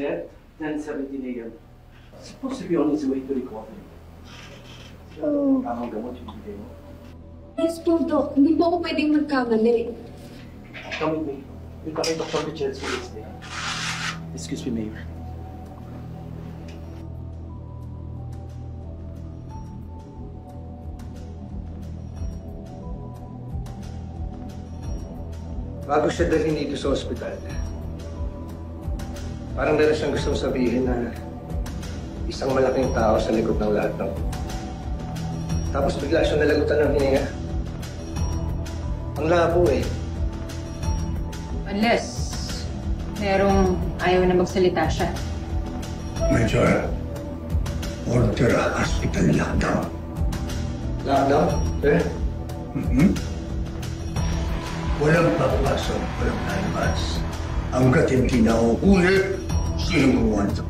dead, 10:17 a.m. Supposed to be on his way to recovery. Oh. Tamang gamot yung bigay mo. Yes po, Doc. Hindi po ako pwedeng magkamali. Come with me. Punta kay Dr. Gutierrez Wednesday. Excuse me, Mayor. Bago siya dalhin dito sa ospital, parang meron siyang gustong sabihin na isang malaking tao sa likod ng lahat ng... Tapos bigla siyang nalagutan ng hininga. Ang labo eh. Unless merong ayaw na magsalita siya. Major, order hospital lockdown. Lockdown? Eh? Walang papasok, walang lalabas. Hanggat hindi nahuhuli, sino mo ito?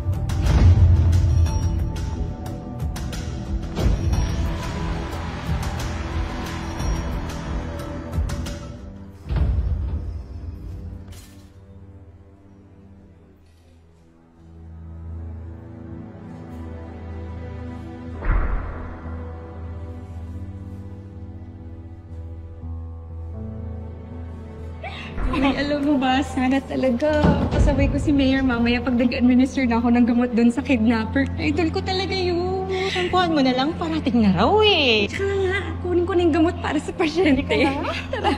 Ay, alam mo ba, sana talaga kasabay ko si Mayor mamaya pag nag-administer na ako ng gamot doon sa kidnapper. Idol ko talaga yun. Sampuan mo na lang, parating na raw eh. Tsaka nga, kunin ko na yung gamot para sa pasyente. Tara.